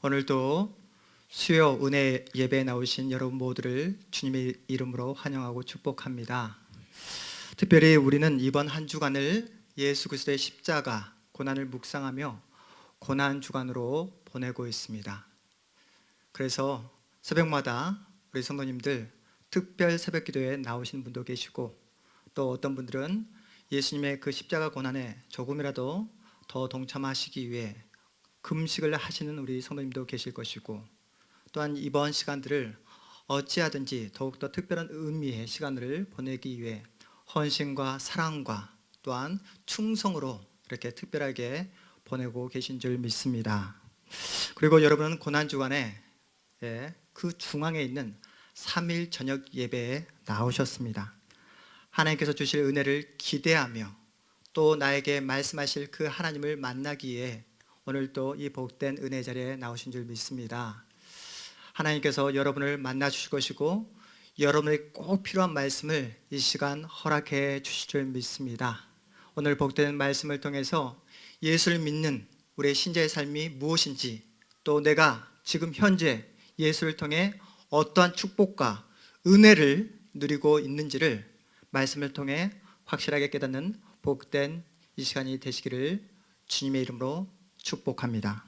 오늘도 수요 은혜 예배에 나오신 여러분 모두를 주님의 이름으로 환영하고 축복합니다. 특별히 우리는 이번 한 주간을 예수 그리스도의 십자가 고난을 묵상하며 고난 주간으로 보내고 있습니다. 그래서 새벽마다 우리 성도님들 특별 새벽 기도에 나오신 분도 계시고, 또 어떤 분들은 예수님의 그 십자가 고난에 조금이라도 더 동참하시기 위해 금식을 하시는 우리 성도님도 계실 것이고, 또한 이번 시간들을 어찌하든지 더욱더 특별한 의미의 시간을 보내기 위해 헌신과 사랑과 또한 충성으로 이렇게 특별하게 보내고 계신 줄 믿습니다. 그리고 여러분은 고난주간에 그 중앙에 있는 3일 저녁 예배에 나오셨습니다. 하나님께서 주실 은혜를 기대하며 또 나에게 말씀하실 그 하나님을 만나기에 오늘도 이 복된 은혜 자리에 나오신 줄 믿습니다. 하나님께서 여러분을 만나 주실 것이고 여러분의 꼭 필요한 말씀을 이 시간 허락해 주실 줄 믿습니다. 오늘 복된 말씀을 통해서 예수를 믿는 우리의 신자의 삶이 무엇인지, 또 내가 지금 현재 예수를 통해 어떠한 축복과 은혜를 누리고 있는지를 말씀을 통해 확실하게 깨닫는 복된 이 시간이 되시기를 주님의 이름으로 축복합니다.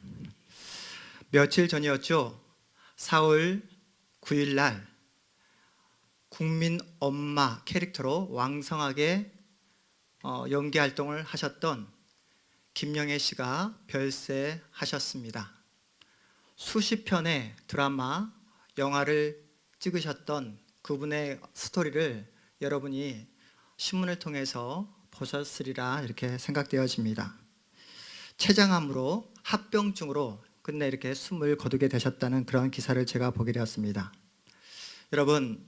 며칠 전이었죠. 4월 9일 날 국민 엄마 캐릭터로 왕성하게 연기 활동을 하셨던 김영애 씨가 별세하셨습니다. 수십 편의 드라마, 영화를 찍으셨던 그분의 스토리를 여러분이 신문을 통해서 보셨으리라 이렇게 생각되어집니다. 췌장암으로 합병증으로 끝내 이렇게 숨을 거두게 되셨다는 그런 기사를 제가 보게 되었습니다. 여러분,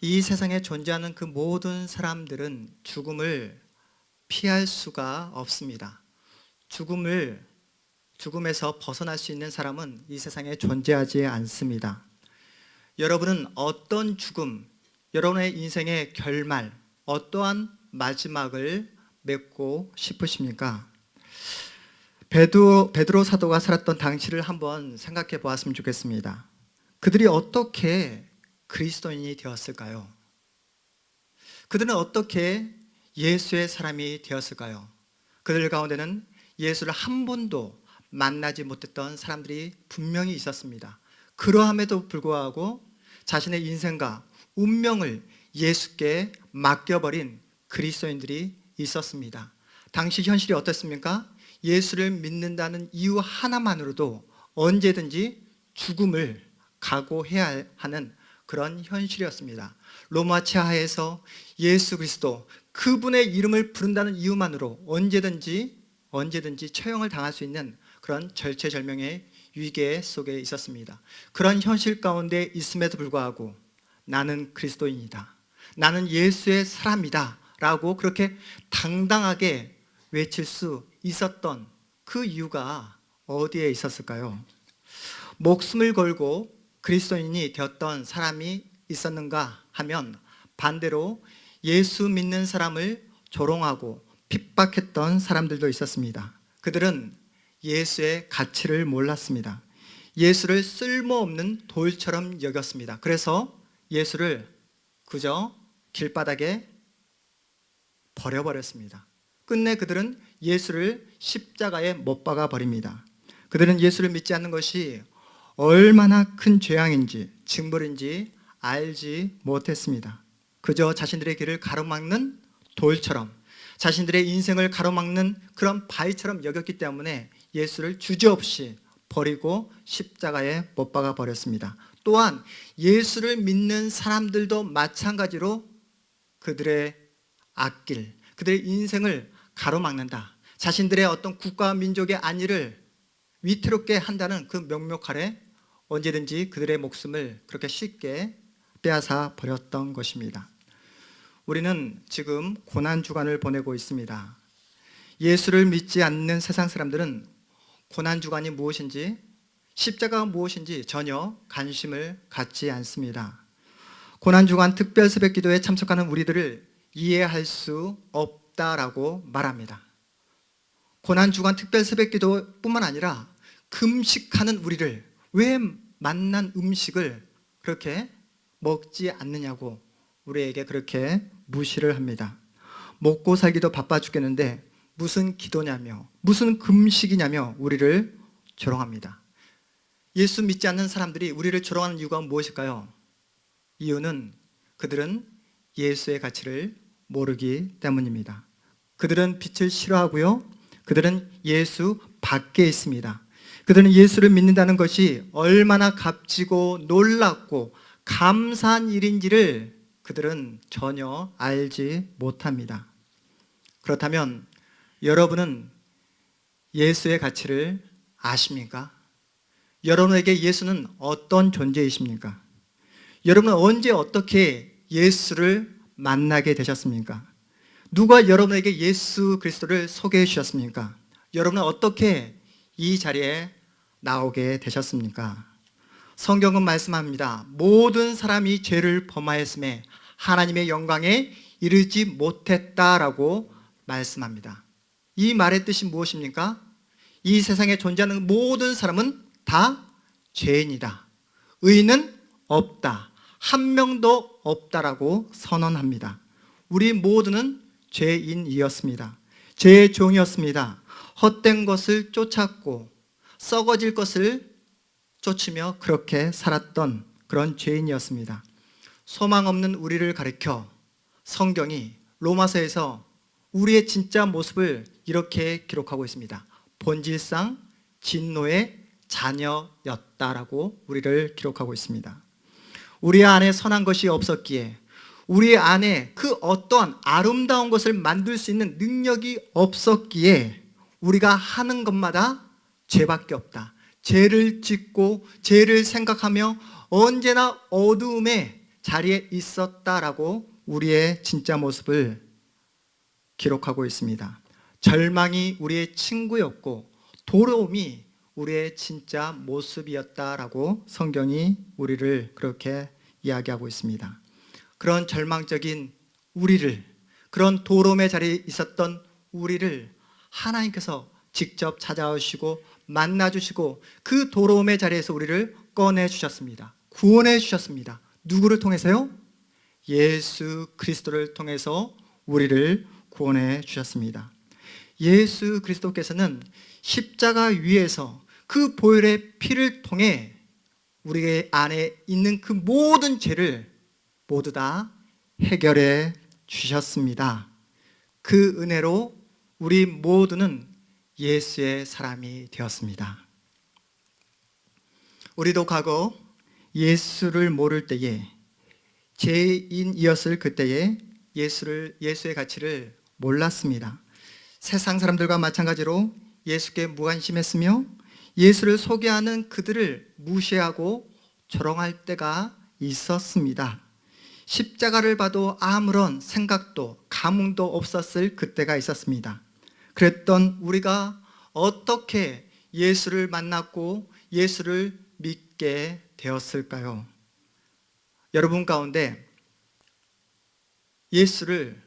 이 세상에 존재하는 그 모든 사람들은 죽음을 피할 수가 없습니다. 죽음에서 벗어날 수 있는 사람은 이 세상에 존재하지 않습니다. 여러분은 어떤 죽음, 여러분의 인생의 결말, 어떠한 마지막을 맺고 싶으십니까? 베드로 사도가 살았던 당시를 한번 생각해 보았으면 좋겠습니다. 그들이 어떻게 그리스도인이 되었을까요? 그들은 어떻게 예수의 사람이 되었을까요? 그들 가운데는 예수를 한 번도 만나지 못했던 사람들이 분명히 있었습니다. 그러함에도 불구하고 자신의 인생과 운명을 예수께 맡겨버린 그리스도인들이 있었습니다. 당시 현실이 어떻습니까? 예수를 믿는다는 이유 하나만으로도 언제든지 죽음을 각오해야 하는 그런 현실이었습니다. 로마 치하에서 예수 그리스도 그분의 이름을 부른다는 이유만으로 언제든지 처형을 당할 수 있는 그런 절체절명의 위기 속에 있었습니다. 그런 현실 가운데 있음에도 불구하고 나는 그리스도인이다, 나는 예수의 사람이다 라고 그렇게 당당하게 외칠 수 있었던 그 이유가 어디에 있었을까요? 목숨을 걸고 그리스도인이 되었던 사람이 있었는가 하면 반대로 예수 믿는 사람을 조롱하고 핍박했던 사람들도 있었습니다. 그들은 예수의 가치를 몰랐습니다. 예수를 쓸모없는 돌처럼 여겼습니다. 그래서 예수를 그저 길바닥에 버려버렸습니다. 끝내 그들은 예수를 십자가에 못 박아 버립니다. 그들은 예수를 믿지 않는 것이 얼마나 큰 죄악인지 징벌인지 알지 못했습니다. 그저 자신들의 길을 가로막는 돌처럼, 자신들의 인생을 가로막는 그런 바위처럼 여겼기 때문에 예수를 주저없이 버리고 십자가에 못 박아 버렸습니다. 또한 예수를 믿는 사람들도 마찬가지로 그들의 앞길, 그들의 인생을 가로막는다, 자신들의 어떤 국가와 민족의 안위를 위태롭게 한다는 그 명목 아래 언제든지 그들의 목숨을 그렇게 쉽게 빼앗아 버렸던 것입니다. 우리는 지금 고난주간을 보내고 있습니다. 예수를 믿지 않는 세상 사람들은 고난주간이 무엇인지, 십자가가 무엇인지 전혀 관심을 갖지 않습니다. 고난주간 특별 새벽 기도에 참석하는 우리들을 이해할 수 없다라고 말합니다. 고난주간 특별 새벽 기도뿐만 아니라 금식하는 우리를 왜 만난 음식을 그렇게 먹지 않느냐고 우리에게 그렇게 무시를 합니다. 먹고 살기도 바빠 죽겠는데 무슨 기도냐며 무슨 금식이냐며 우리를 조롱합니다. 예수 믿지 않는 사람들이 우리를 조롱하는 이유가 무엇일까요? 이유는 그들은 예수의 가치를 모르기 때문입니다. 그들은 빛을 싫어하고요, 그들은 예수 밖에 있습니다. 그들은 예수를 믿는다는 것이 얼마나 값지고 놀랍고 감사한 일인지를 그들은 전혀 알지 못합니다. 그렇다면 여러분은 예수의 가치를 아십니까? 여러분에게 예수는 어떤 존재이십니까? 여러분은 언제 어떻게 예수를 만나게 되셨습니까? 누가 여러분에게 예수 그리스도를 소개해 주셨습니까? 여러분은 어떻게 이 자리에 나오게 되셨습니까? 성경은 말씀합니다. 모든 사람이 죄를 범하였음에 하나님의 영광에 이르지 못했다라고 말씀합니다. 이 말의 뜻이 무엇입니까? 이 세상에 존재하는 모든 사람은 다 죄인이다. 의인은 없다. 한 명도 없다라고 선언합니다. 우리 모두는 죄인이었습니다. 죄의 종이었습니다. 헛된 것을 쫓았고 썩어질 것을 쫓으며 그렇게 살았던 그런 죄인이었습니다. 소망 없는 우리를 가리켜 성경이 로마서에서 우리의 진짜 모습을 이렇게 기록하고 있습니다. 본질상 진노의 자녀였다라고 우리를 기록하고 있습니다. 우리 안에 선한 것이 없었기에, 우리 안에 그 어떠한 아름다운 것을 만들 수 있는 능력이 없었기에 우리가 하는 것마다 죄밖에 없다. 죄를 짓고 죄를 생각하며 언제나 어두움의 자리에 있었다라고 우리의 진짜 모습을 기록하고 있습니다. 절망이 우리의 친구였고 도로움이 우리의 진짜 모습이었다라고 성경이 우리를 그렇게 이야기하고 있습니다. 그런 절망적인 우리를, 그런 도로움의 자리에 있었던 우리를 하나님께서 직접 찾아오시고 만나주시고 그 도로움의 자리에서 우리를 꺼내주셨습니다. 구원해 주셨습니다. 누구를 통해서요? 예수 그리스도를 통해서 우리를 구원해 주셨습니다. 예수 그리스도께서는 십자가 위에서 그 보혈의 피를 통해 우리 안에 있는 그 모든 죄를 모두 다 해결해 주셨습니다. 그 은혜로 우리 모두는 예수의 사람이 되었습니다. 우리도 과거 예수를 모를 때에, 죄인이었을 그때에 예수의 가치를 몰랐습니다. 세상 사람들과 마찬가지로 예수께 무관심했으며 예수를 소개하는 그들을 무시하고 조롱할 때가 있었습니다. 십자가를 봐도 아무런 생각도 감흥도 없었을 그때가 있었습니다. 그랬던 우리가 어떻게 예수를 만났고 예수를 믿게 되었을까요? 여러분 가운데 예수를,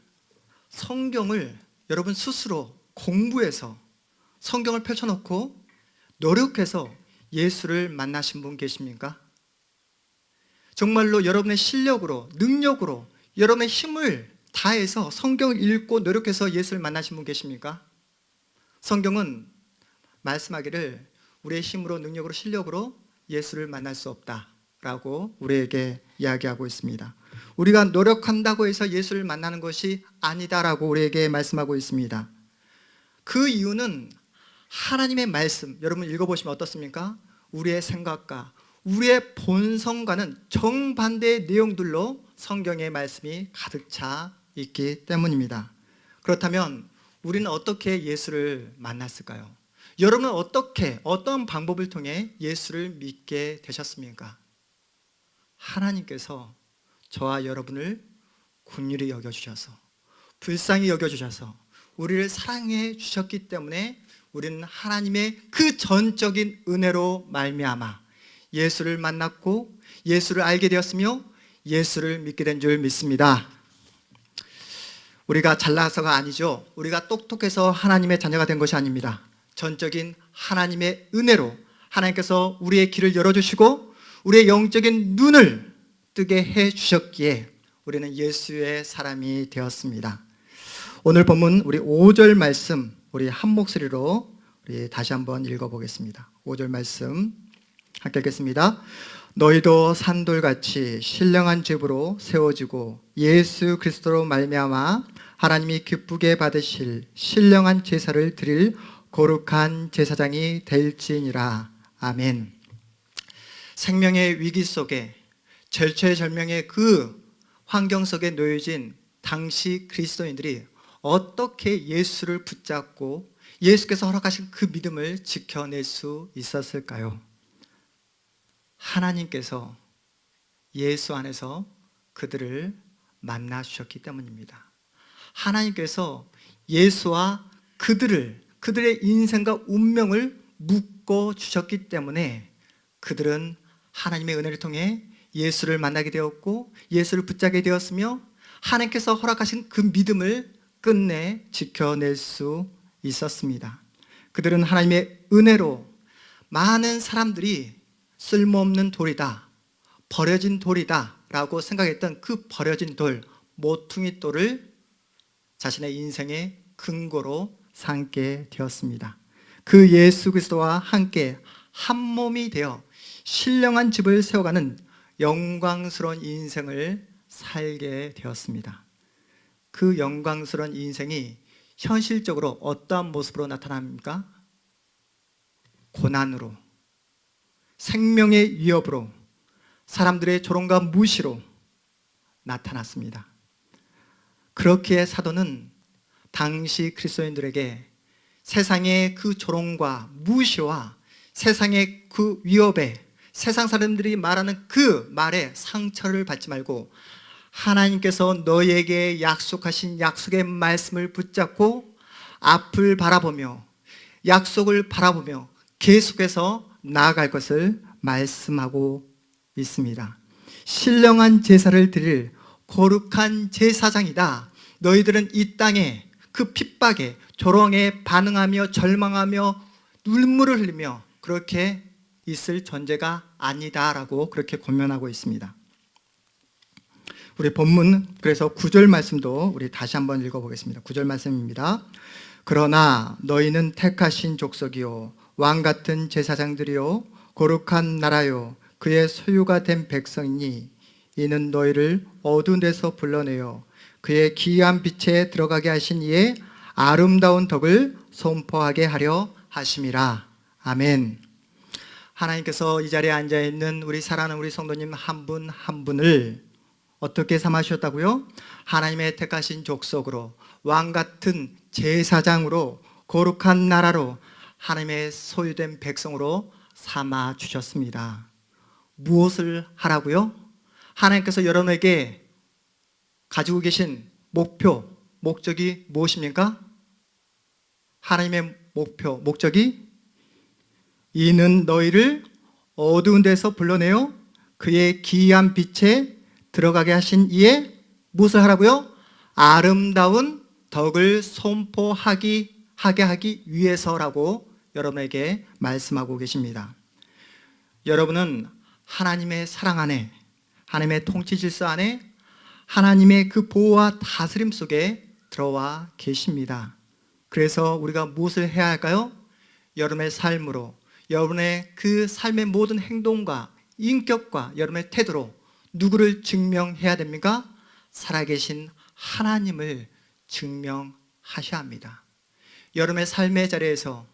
성경을 여러분 스스로 공부해서 성경을 펼쳐놓고 노력해서 예수를 만나신 분 계십니까? 정말로 여러분의 실력으로, 능력으로, 여러분의 힘을 다해서 성경을 읽고 노력해서 예수를 만나신 분 계십니까? 성경은 말씀하기를 우리의 힘으로, 능력으로, 실력으로 예수를 만날 수 없다라고 우리에게 이야기하고 있습니다. 우리가 노력한다고 해서 예수를 만나는 것이 아니다라고 우리에게 말씀하고 있습니다. 그 이유는 하나님의 말씀, 여러분 읽어보시면 어떻습니까? 우리의 생각과 우리의 본성과는 정반대의 내용들로 성경의 말씀이 가득 차 있기 때문입니다. 그렇다면 우리는 어떻게 예수를 만났을까요? 여러분은 어떤 방법을 통해 예수를 믿게 되셨습니까? 하나님께서 저와 여러분을 긍휼히 여겨주셔서, 불쌍히 여겨주셔서 우리를 사랑해 주셨기 때문에 우리는 하나님의 그 전적인 은혜로 말미암아 예수를 만났고 예수를 알게 되었으며 예수를 믿게 된 줄 믿습니다. 우리가 잘나서가 아니죠. 우리가 똑똑해서 하나님의 자녀가 된 것이 아닙니다. 전적인 하나님의 은혜로 하나님께서 우리의 길을 열어주시고 우리의 영적인 눈을 뜨게 해주셨기에 우리는 예수의 사람이 되었습니다. 오늘 본문 우리 5절 말씀 우리 한 목소리로 우리 다시 한번 읽어보겠습니다. 5절 말씀 함께 읽겠습니다. 너희도 산돌같이 신령한 집으로 세워지고 예수 그리스도로 말미암아 하나님이 기쁘게 받으실 신령한 제사를 드릴 거룩한 제사장이 될지니라. 아멘. 생명의 위기 속에 절체절명의 그 환경 속에 놓여진 당시 그리스도인들이 어떻게 예수를 붙잡고 예수께서 허락하신 그 믿음을 지켜낼 수 있었을까요? 하나님께서 예수 안에서 그들을 만나 주셨기 때문입니다. 하나님께서 예수와 그들의 인생과 운명을 묶어 주셨기 때문에 그들은 하나님의 은혜를 통해 예수를 만나게 되었고 예수를 붙잡게 되었으며 하나님께서 허락하신 그 믿음을 끝내 지켜낼 수 있었습니다. 그들은 하나님의 은혜로 많은 사람들이 쓸모없는 돌이다, 버려진 돌이다 라고 생각했던 그 버려진 돌, 모퉁이 돌을 자신의 인생의 근거로 삼게 되었습니다. 그 예수 그리스도와 함께 한 몸이 되어 신령한 집을 세워가는 영광스러운 인생을 살게 되었습니다. 그 영광스러운 인생이 현실적으로 어떠한 모습으로 나타납니까? 고난으로, 생명의 위협으로, 사람들의 조롱과 무시로 나타났습니다. 그렇기에 사도는 당시 그리스도인들에게 세상의 그 조롱과 무시와 세상의 그 위협에 세상 사람들이 말하는 그 말에 상처를 받지 말고 하나님께서 너에게 약속하신 약속의 말씀을 붙잡고 앞을 바라보며 약속을 바라보며 계속해서 나아갈 것을 말씀하고 있습니다. 신령한 제사를 드릴 거룩한 제사장이다. 너희들은 이 땅에 그 핍박에 조롱에 반응하며 절망하며 눈물을 흘리며 그렇게 있을 존재가 아니다라고 그렇게 권면하고 있습니다. 우리 본문 그래서 9절 말씀도 우리 다시 한번 읽어보겠습니다. 9절 말씀입니다. 그러나 너희는 택하신 족속이요 왕같은 제사장들이요 거룩한 나라요 그의 소유가 된 백성이니 이는 너희를 어두운 데서 불러내어 그의 기이한 빛에 들어가게 하신 이의 아름다운 덕을 선포하게 하려 하심이라. 아멘. 하나님께서 이 자리에 앉아있는 우리 사랑하는 우리 성도님 한 분 한 분을 어떻게 삼으셨다고요? 하나님의 택하신 족속으로 왕같은 제사장으로 거룩한 나라로 하나님의 소유된 백성으로 삼아 주셨습니다. 무엇을 하라고요? 하나님께서 여러분에게 가지고 계신 목적이 무엇입니까? 하나님의 목적이 이는 너희를 어두운 데서 불러내어 그의 기이한 빛에 들어가게 하신 이의 무엇을 하라고요? 아름다운 덕을 선포하게 하기 위해서라고 여러분에게 말씀하고 계십니다. 여러분은 하나님의 사랑 안에, 하나님의 통치 질서 안에, 하나님의 그 보호와 다스림 속에 들어와 계십니다. 그래서 우리가 무엇을 해야 할까요? 여러분의 삶으로, 여러분의 그 삶의 모든 행동과 인격과 여러분의 태도로 누구를 증명해야 됩니까? 살아계신 하나님을 증명하셔야 합니다. 여러분의 삶의 자리에서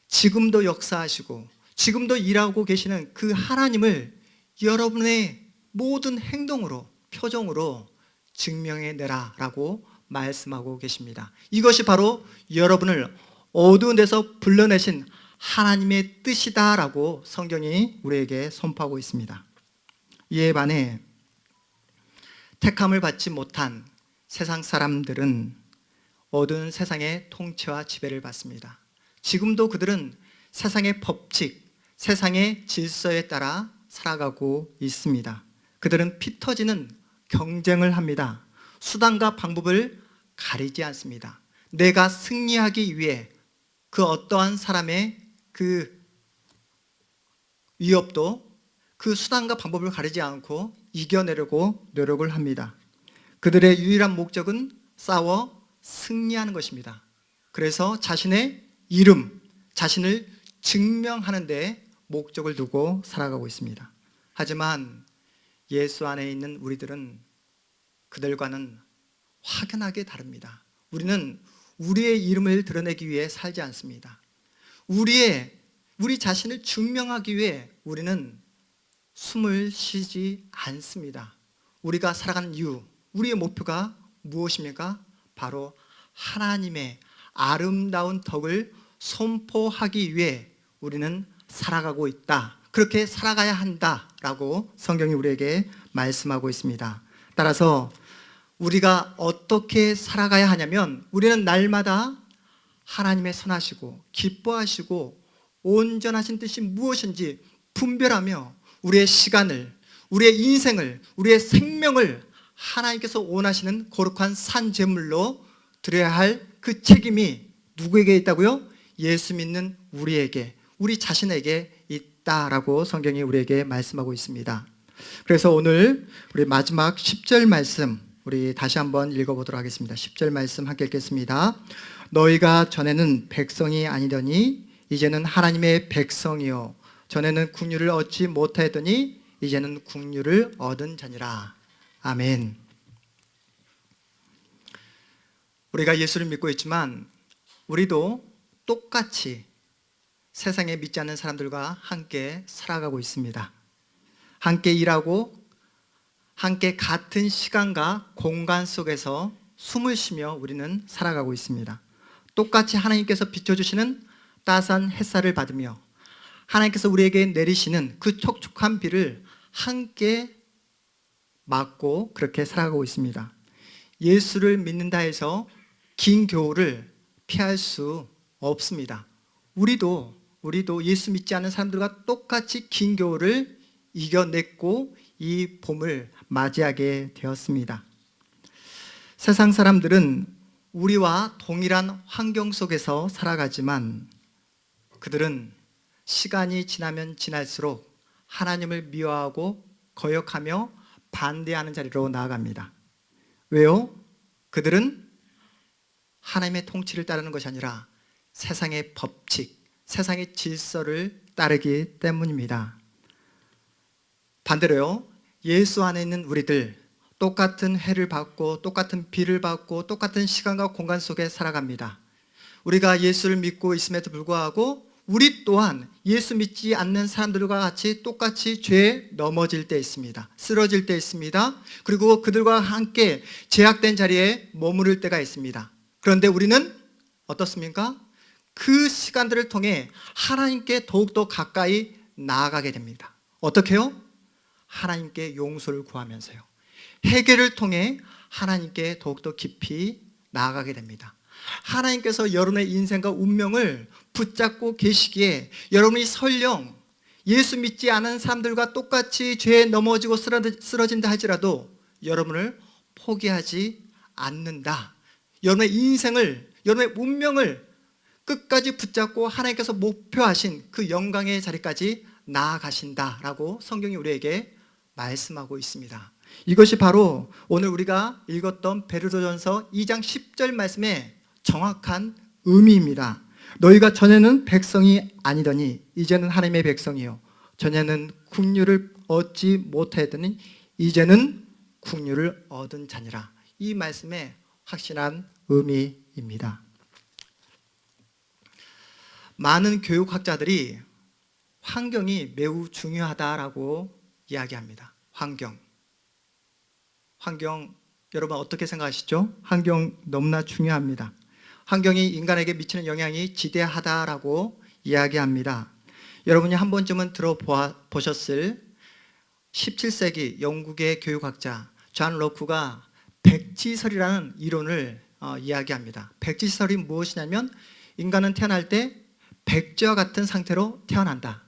지금도 역사하시고 지금도 일하고 계시는 그 하나님을 여러분의 모든 행동으로, 표정으로 증명해내라 라고 말씀하고 계십니다. 이것이 바로 여러분을 어두운 데서 불러내신 하나님의 뜻이다 라고 성경이 우리에게 선포하고 있습니다. 이에 반해 택함을 받지 못한 세상 사람들은 어두운 세상의 통치와 지배를 받습니다. 지금도 그들은 세상의 법칙, 세상의 질서에 따라 살아가고 있습니다. 그들은 피 터지는 경쟁을 합니다. 수단과 방법을 가리지 않습니다. 내가 승리하기 위해 그 어떠한 사람의 그 위협도 그 수단과 방법을 가리지 않고 이겨내려고 노력을 합니다. 그들의 유일한 목적은 싸워 승리하는 것입니다. 그래서 자신의 이름, 자신을 증명하는 데 목적을 두고 살아가고 있습니다. 하지만 예수 안에 있는 우리들은 그들과는 확연하게 다릅니다. 우리는 우리의 이름을 드러내기 위해 살지 않습니다. 우리 자신을 증명하기 위해 우리는 숨을 쉬지 않습니다. 우리가 살아가는 이유, 우리의 목표가 무엇입니까? 바로 하나님의 아름다운 덕을 선포하기 위해 우리는 살아가고 있다. 그렇게 살아가야 한다라고 성경이 우리에게 말씀하고 있습니다. 따라서 우리가 어떻게 살아가야 하냐면 우리는 날마다 하나님의 선하시고 기뻐하시고 온전하신 뜻이 무엇인지 분별하며 우리의 시간을, 우리의 인생을, 우리의 생명을 하나님께서 원하시는 거룩한 산제물로 드려야 할 그 책임이 누구에게 있다고요? 예수 믿는 우리에게, 우리 자신에게 있다라고 성경이 우리에게 말씀하고 있습니다. 그래서 오늘 우리 마지막 10절 말씀 우리 다시 한번 읽어보도록 하겠습니다. 10절 말씀 함께 읽겠습니다. 너희가 전에는 백성이 아니더니 이제는 하나님의 백성이요 전에는 국류를 얻지 못하였더니 이제는 국류를 얻은 자니라. 아멘. 우리가 예수를 믿고 있지만 우리도 똑같이 세상에 믿지 않는 사람들과 함께 살아가고 있습니다. 함께 일하고 함께 같은 시간과 공간 속에서 숨을 쉬며 우리는 살아가고 있습니다. 똑같이 하나님께서 비춰주시는 따스한 햇살을 받으며 하나님께서 우리에게 내리시는 그 촉촉한 비를 함께 맞고 그렇게 살아가고 있습니다. 예수를 믿는다 해서 긴 겨울을 피할 수 없습니다. 우리도 예수 믿지 않는 사람들과 똑같이 긴 겨울을 이겨냈고 이 봄을 맞이하게 되었습니다. 세상 사람들은 우리와 동일한 환경 속에서 살아가지만 그들은 시간이 지나면 지날수록 하나님을 미워하고 거역하며 반대하는 자리로 나아갑니다. 왜요? 그들은 하나님의 통치를 따르는 것이 아니라 세상의 법칙, 세상의 질서를 따르기 때문입니다. 반대로요, 예수 안에 있는 우리들 똑같은 해를 받고 똑같은 비를 받고 똑같은 시간과 공간 속에 살아갑니다. 우리가 예수를 믿고 있음에도 불구하고 우리 또한 예수 믿지 않는 사람들과 같이 똑같이 죄에 넘어질 때 있습니다. 쓰러질 때 있습니다. 그리고 그들과 함께 제약된 자리에 머무를 때가 있습니다. 그런데 우리는 어떻습니까? 그 시간들을 통해 하나님께 더욱더 가까이 나아가게 됩니다. 어떻게요? 하나님께 용서를 구하면서요. 회개를 통해 하나님께 더욱더 깊이 나아가게 됩니다. 하나님께서 여러분의 인생과 운명을 붙잡고 계시기에 여러분이 설령 예수 믿지 않은 사람들과 똑같이 죄에 넘어지고 쓰러진다 하지라도 여러분을 포기하지 않는다. 여러분의 인생을, 여러분의 운명을 끝까지 붙잡고 하나님께서 목표하신 그 영광의 자리까지 나아가신다라고 성경이 우리에게 말씀하고 있습니다. 이것이 바로 오늘 우리가 읽었던 베드로전서 2장 10절 말씀의 정확한 의미입니다. 너희가 전에는 백성이 아니더니 이제는 하나님의 백성이요 전에는 국류를 얻지 못하였더니 이제는 국류를 얻은 자니라. 이 말씀의 확실한 의미입니다. 많은 교육학자들이 환경이 매우 중요하다라고 이야기합니다. 환경 여러분 어떻게 생각하시죠? 환경 너무나 중요합니다. 환경이 인간에게 미치는 영향이 지대하다라고 이야기합니다. 여러분이 한 번쯤은 들어보셨을 17세기 영국의 교육학자 존 로크가 백지설이라는 이론을 이야기합니다. 백지설이 무엇이냐면 인간은 태어날 때 백지와 같은 상태로 태어난다.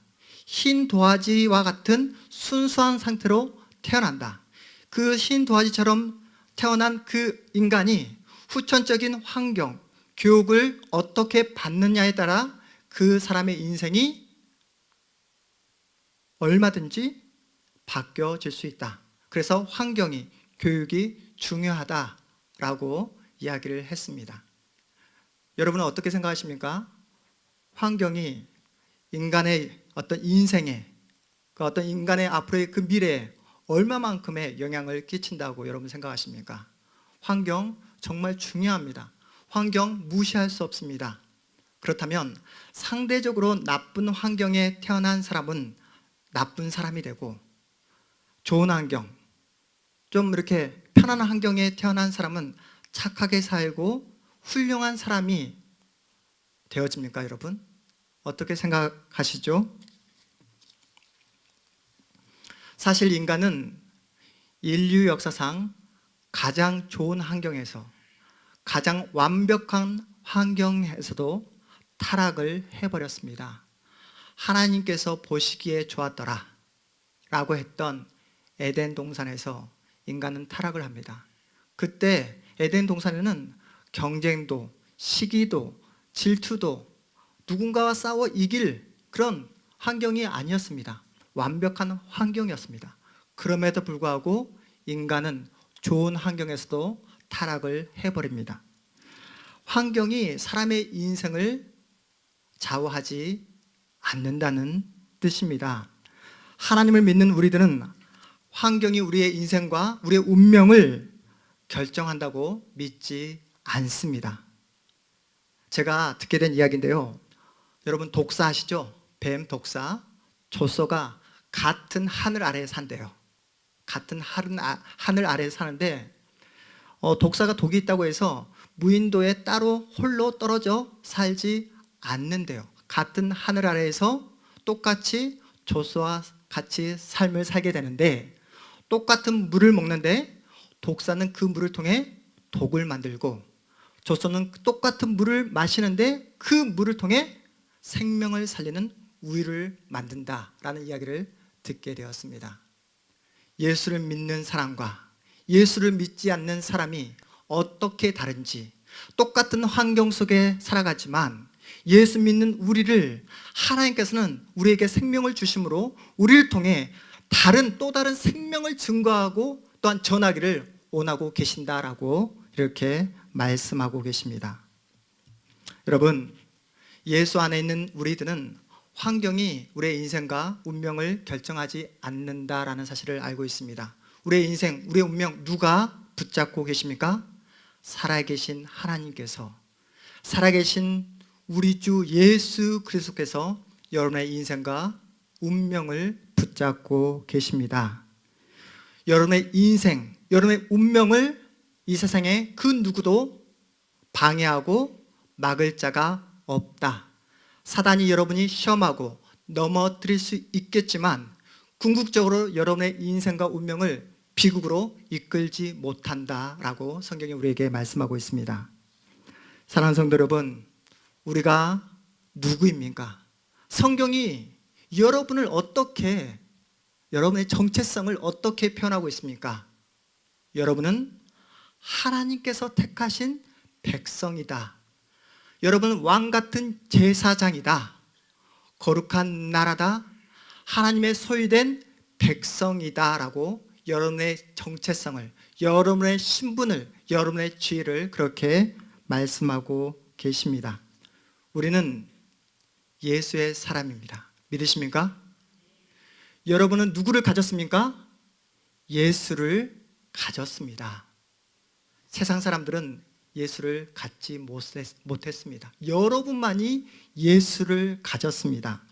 흰 도화지와 같은 순수한 상태로 태어난다. 그 흰 도화지처럼 태어난 그 인간이 후천적인 환경, 교육을 어떻게 받느냐에 따라 그 사람의 인생이 얼마든지 바뀌어질 수 있다. 그래서 환경이, 교육이 중요하다라고 이야기를 했습니다. 여러분은 어떻게 생각하십니까? 환경이 인간의 어떤 인생에, 그 어떤 인간의 앞으로의 그 미래에 얼마만큼의 영향을 끼친다고 여러분 생각하십니까? 환경 정말 중요합니다. 환경 무시할 수 없습니다. 그렇다면 상대적으로 나쁜 환경에 태어난 사람은 나쁜 사람이 되고, 좋은 환경, 좀 이렇게 편안한 환경에 태어난 사람은 착하게 살고 훌륭한 사람이 되어집니까, 여러분? 어떻게 생각하시죠? 사실 인간은 인류 역사상 가장 좋은 환경에서, 가장 완벽한 환경에서도 타락을 해버렸습니다. 하나님께서 보시기에 좋았더라 라고 했던 에덴 동산에서 인간은 타락을 합니다. 그때 에덴 동산에는 경쟁도, 시기도, 질투도, 누군가와 싸워 이길 그런 환경이 아니었습니다. 완벽한 환경이었습니다. 그럼에도 불구하고 인간은 좋은 환경에서도 타락을 해버립니다. 환경이 사람의 인생을 좌우하지 않는다는 뜻입니다. 하나님을 믿는 우리들은 환경이 우리의 인생과 우리의 운명을 결정한다고 믿지 않습니다. 제가 듣게 된 이야기인데요. 여러분 독사 아시죠? 뱀 독사. 조서가 같은 하늘 아래에 산대요. 같은 하늘 아래에 사는데 독사가 독이 있다고 해서 무인도에 따로 홀로 떨어져 살지 않는데요. 같은 하늘 아래에서 똑같이 조서와 같이 삶을 살게 되는데, 똑같은 물을 먹는데 독사는 그 물을 통해 독을 만들고, 조서는 똑같은 물을 마시는데 그 물을 통해 생명을 살리는 우유를 만든다라는 이야기를 듣게 되었습니다. 예수를 믿는 사람과 예수를 믿지 않는 사람이 어떻게 다른지, 똑같은 환경 속에 살아가지만 예수 믿는 우리를 하나님께서는 우리에게 생명을 주심으로 우리를 통해 또 다른 생명을 증거하고 또한 전하기를 원하고 계신다라고 이렇게 말씀하고 계십니다. 여러분, 예수 안에 있는 우리들은 환경이 우리의 인생과 운명을 결정하지 않는다라는 사실을 알고 있습니다. 우리의 인생, 우리의 운명 누가 붙잡고 계십니까? 살아계신 하나님께서, 살아계신 우리 주 예수 그리스도께서 여러분의 인생과 운명을 붙잡고 계십니다. 여러분의 인생, 여러분의 운명을 이 세상에 그 누구도 방해하고 막을 자가 없다. 사단이 여러분이 시험하고 넘어뜨릴 수 있겠지만 궁극적으로 여러분의 인생과 운명을 비극으로 이끌지 못한다라고 성경이 우리에게 말씀하고 있습니다. 사랑하는 성도 여러분, 우리가 누구입니까? 성경이 여러분을 어떻게, 여러분의 정체성을 어떻게 표현하고 있습니까? 여러분은 하나님께서 택하신 백성이다. 여러분은 왕 같은 제사장이다. 거룩한 나라다. 하나님의 소유된 백성이다 라고 여러분의 정체성을, 여러분의 신분을, 여러분의 지위를 그렇게 말씀하고 계십니다. 우리는 예수의 사람입니다. 믿으십니까? 여러분은 누구를 가졌습니까? 예수를 가졌습니다. 세상 사람들은 예수를 갖지 못했습니다. 여러분만이 예수를 가졌습니다.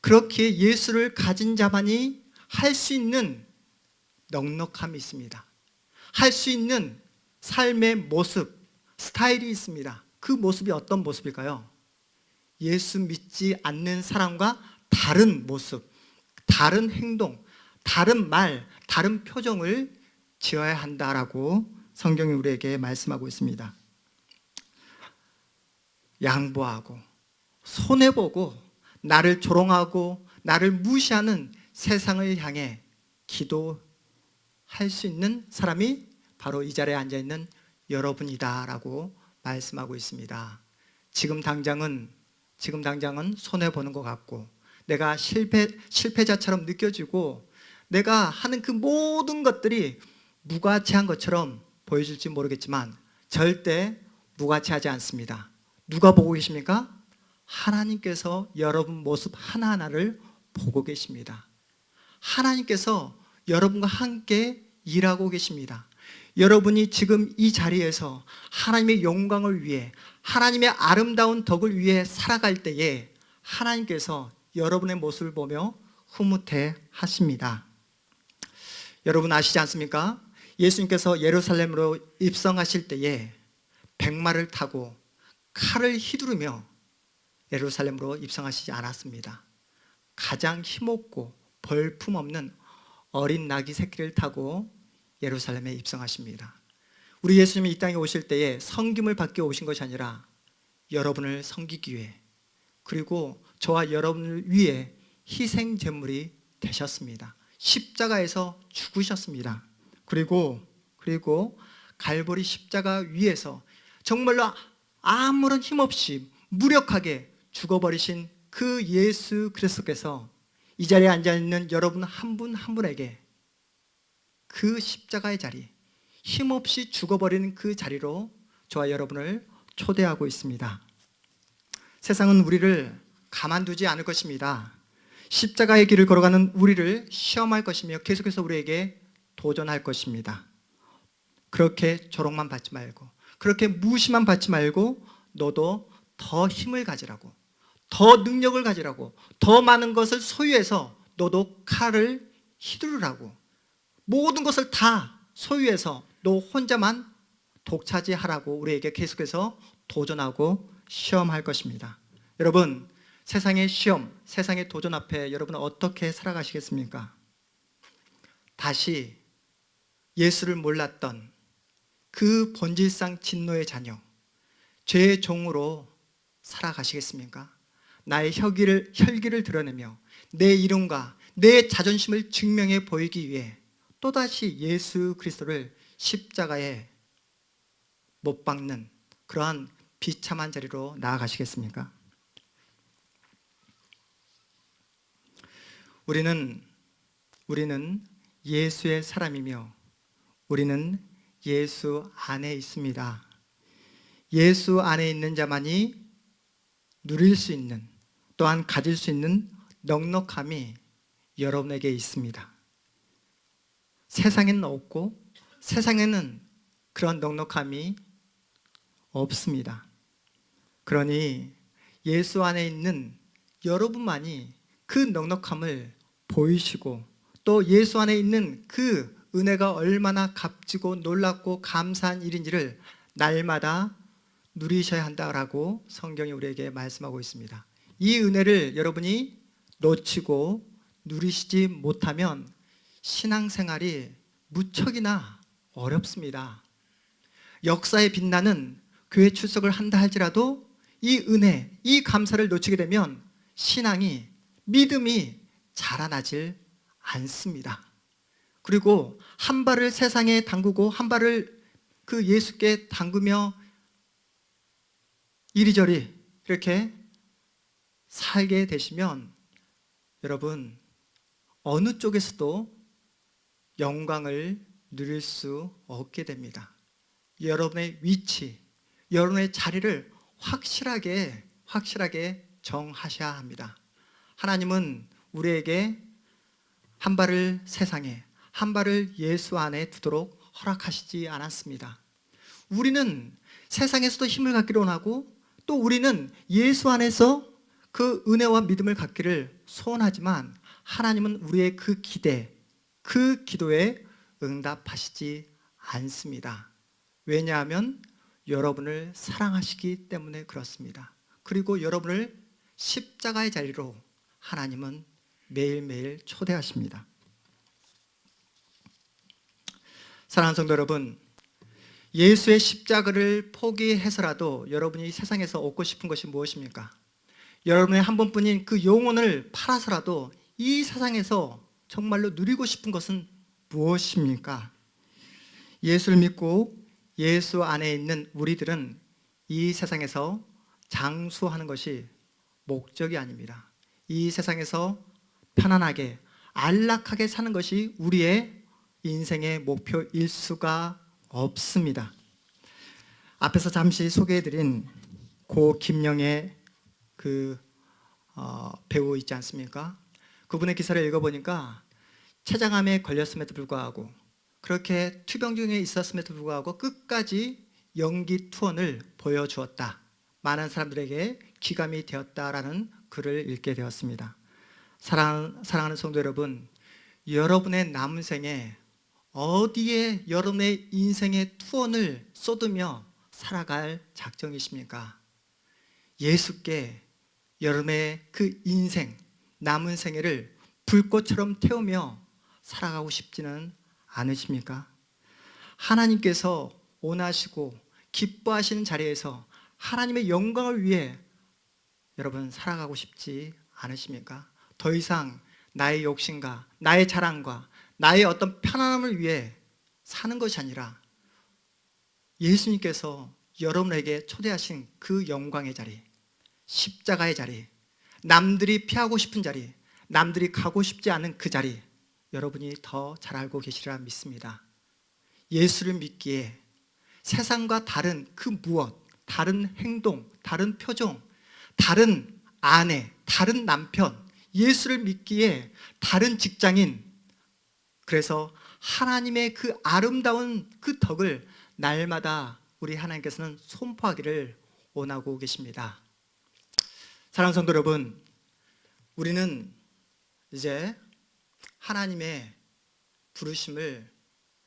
그렇게 예수를 가진 자만이 할 수 있는 넉넉함이 있습니다. 할 수 있는 삶의 모습, 스타일이 있습니다. 그 모습이 어떤 모습일까요? 예수 믿지 않는 사람과 다른 모습, 다른 행동, 다른 말, 다른 표정을 지어야 한다라고 성경이 우리에게 말씀하고 있습니다. 양보하고 손해보고 나를 조롱하고 나를 무시하는 세상을 향해 기도할 수 있는 사람이 바로 이 자리에 앉아있는 여러분이다라고 말씀하고 있습니다. 지금 당장은 손해보는 것 같고, 내가 실패자처럼 느껴지고 내가 하는 그 모든 것들이 무가치한 것처럼 보여질지 모르겠지만 절대 무가치하지 않습니다. 누가 보고 계십니까? 하나님께서 여러분 모습 하나하나를 보고 계십니다. 하나님께서 여러분과 함께 일하고 계십니다. 여러분이 지금 이 자리에서 하나님의 영광을 위해, 하나님의 아름다운 덕을 위해 살아갈 때에 하나님께서 여러분의 모습을 보며 흐뭇해 하십니다. 여러분 아시지 않습니까? 예수님께서 예루살렘으로 입성하실 때에 백마를 타고 칼을 휘두르며 예루살렘으로 입성하시지 않았습니다. 가장 힘없고 벌품없는 어린 나귀 새끼를 타고 예루살렘에 입성하십니다. 우리 예수님이 이 땅에 오실 때에 섬김을 받기 오신 것이 아니라 여러분을 섬기기 위해, 그리고 저와 여러분을 위해 희생 제물이 되셨습니다. 십자가에서 죽으셨습니다. 그리고 갈보리 십자가 위에서 정말로 아무런 힘없이 무력하게 죽어버리신 그 예수 그리스도께서 이 자리에 앉아있는 여러분 한 분 한 분에게 그 십자가의 자리, 힘없이 죽어버리는 그 자리로 저와 여러분을 초대하고 있습니다. 세상은 우리를 가만두지 않을 것입니다. 십자가의 길을 걸어가는 우리를 시험할 것이며 계속해서 우리에게 도전할 것입니다. 그렇게 조롱만 받지 말고, 그렇게 무시만 받지 말고, 너도 더 힘을 가지라고, 더 능력을 가지라고, 더 많은 것을 소유해서 너도 칼을 휘두르라고, 모든 것을 다 소유해서 너 혼자만 독차지하라고 우리에게 계속해서 도전하고 시험할 것입니다. 여러분, 세상의 시험, 세상의 도전 앞에 여러분은 어떻게 살아가시겠습니까? 다시 예수를 몰랐던 그 본질상 진노의 자녀, 죄의 종으로 살아가시겠습니까? 나의 혈기를 드러내며 내 이름과 내 자존심을 증명해 보이기 위해 또다시 예수 그리스도를 십자가에 못 박는 그러한 비참한 자리로 나아가시겠습니까? 우리는 예수의 사람이며 우리는 예수 안에 있습니다. 예수 안에 있는 자만이 누릴 수 있는, 또한 가질 수 있는 넉넉함이 여러분에게 있습니다. 세상에는 없고 세상에는 그런 넉넉함이 없습니다. 그러니 예수 안에 있는 여러분만이 그 넉넉함을 보이시고 또 예수 안에 있는 그 은혜가 얼마나 값지고 놀랍고 감사한 일인지를 날마다 누리셔야 한다라고 성경이 우리에게 말씀하고 있습니다. 이 은혜를 여러분이 놓치고 누리시지 못하면 신앙생활이 무척이나 어렵습니다. 역사에 빛나는 교회 출석을 한다 할지라도 이 은혜, 이 감사를 놓치게 되면 신앙이, 믿음이 자라나질 않습니다. 그리고 한 발을 세상에 담그고 한 발을 그 예수께 담그며 이리저리 이렇게 살게 되시면 여러분 어느 쪽에서도 영광을 누릴 수 없게 됩니다. 여러분의 위치, 여러분의 자리를 확실하게 정하셔야 합니다. 하나님은 우리에게 한 발을 세상에, 한 발을 예수 안에 두도록 허락하시지 않았습니다. 우리는 세상에서도 힘을 갖기를 원하고 또 우리는 예수 안에서 그 은혜와 믿음을 갖기를 소원하지만 하나님은 우리의 그 기대, 그 기도에 응답하시지 않습니다. 왜냐하면 여러분을 사랑하시기 때문에 그렇습니다. 그리고 여러분을 십자가의 자리로 하나님은 매일매일 초대하십니다. 사랑하는 성도 여러분, 예수의 십자가를 포기해서라도 여러분이 세상에서 얻고 싶은 것이 무엇입니까? 여러분의 한 번뿐인 그 영혼을 팔아서라도 이 세상에서 정말로 누리고 싶은 것은 무엇입니까? 예수를 믿고 예수 안에 있는 우리들은 이 세상에서 장수하는 것이 목적이 아닙니다. 이 세상에서 편안하게 안락하게 사는 것이 우리의 인생의 목표일 수가 없습니다. 앞에서 잠시 소개해드린 고 김영애 배우 있지 않습니까? 그분의 기사를 읽어보니까 췌장암에 걸렸음에도 불구하고, 그렇게 투병 중에 있었음에도 불구하고 끝까지 연기 투혼을 보여주었다. 많은 사람들에게 기감이 되었다라는 글을 읽게 되었습니다. 사랑하는 성도 여러분, 여러분의 남은 생에 어디에 여러분의 인생의 투혼을 쏟으며 살아갈 작정이십니까? 예수께 여러분의 그 인생, 남은 생애를 불꽃처럼 태우며 살아가고 싶지는 않으십니까? 하나님께서 원하시고 기뻐하시는 자리에서 하나님의 영광을 위해 여러분 살아가고 싶지 않으십니까? 더 이상 나의 욕심과 나의 자랑과 나의 어떤 편안함을 위해 사는 것이 아니라 예수님께서 여러분에게 초대하신 그 영광의 자리, 십자가의 자리, 남들이 피하고 싶은 자리, 남들이 가고 싶지 않은 그 자리, 여러분이 더 잘 알고 계시리라 믿습니다. 예수를 믿기에 세상과 다른 그 무엇, 다른 행동, 다른 표정, 다른 아내, 다른 남편, 예수를 믿기에 다른 직장인, 그래서 하나님의 그 아름다운 그 덕을 날마다 우리 하나님께서는 선포하기를 원하고 계십니다. 사랑하는 성도 여러분, 우리는 이제 하나님의 부르심을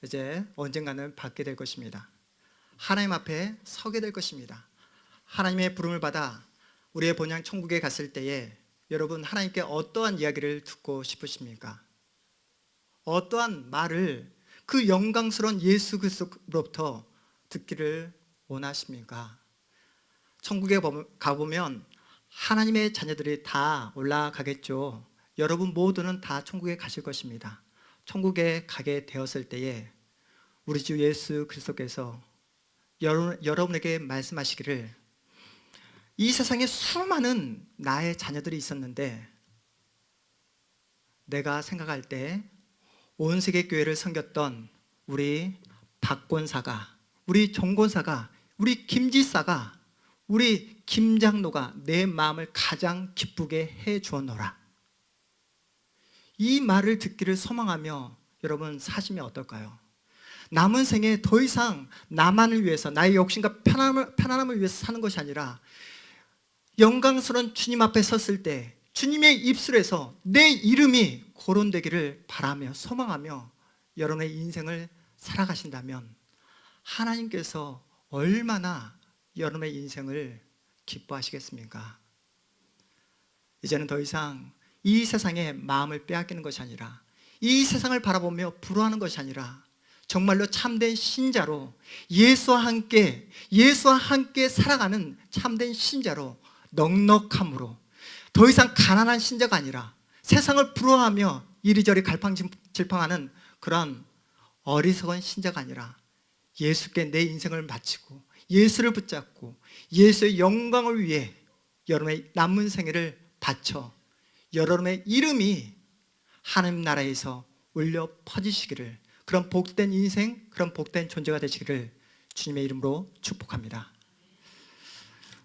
이제 언젠가는 받게 될 것입니다. 하나님 앞에 서게 될 것입니다. 하나님의 부름을 받아 우리의 본향 천국에 갔을 때에 여러분, 하나님께 어떠한 이야기를 듣고 싶으십니까? 어떠한 말을 그 영광스러운 예수 그리스도로부터 듣기를 원하십니까? 천국에 가보면 하나님의 자녀들이 다 올라가겠죠. 여러분 모두는 다 천국에 가실 것입니다. 천국에 가게 되었을 때에 우리 주 예수 그리스도께서 여러분에게 말씀하시기를, 이 세상에 수많은 나의 자녀들이 있었는데 내가 생각할 때 온 세계 교회를 섬겼던 우리 박권사가, 우리 정권사가, 우리 김지사가, 우리 김장로가 내 마음을 가장 기쁘게 해 주었노라. 이 말을 듣기를 소망하며 여러분 사시면 어떨까요? 남은 생에 더 이상 나만을 위해서, 나의 욕심과 편안함을 위해서 사는 것이 아니라 영광스러운 주님 앞에 섰을 때 주님의 입술에서 내 이름이 거론되기를 바라며 소망하며 여러분의 인생을 살아가신다면 하나님께서 얼마나 여러분의 인생을 기뻐하시겠습니까? 이제는 더 이상 이 세상에 마음을 빼앗기는 것이 아니라, 이 세상을 바라보며 불화하는 것이 아니라 정말로 참된 신자로 예수와 함께 살아가는 참된 신자로 넉넉함으로, 더 이상 가난한 신자가 아니라 세상을 부러워하며 이리저리 갈팡질팡하는 그런 어리석은 신자가 아니라 예수께 내 인생을 바치고 예수를 붙잡고 예수의 영광을 위해 여러분의 남은 생애를 바쳐 여러분의 이름이 하나님 나라에서 울려 퍼지시기를, 그런 복된 인생, 그런 복된 존재가 되시기를 주님의 이름으로 축복합니다.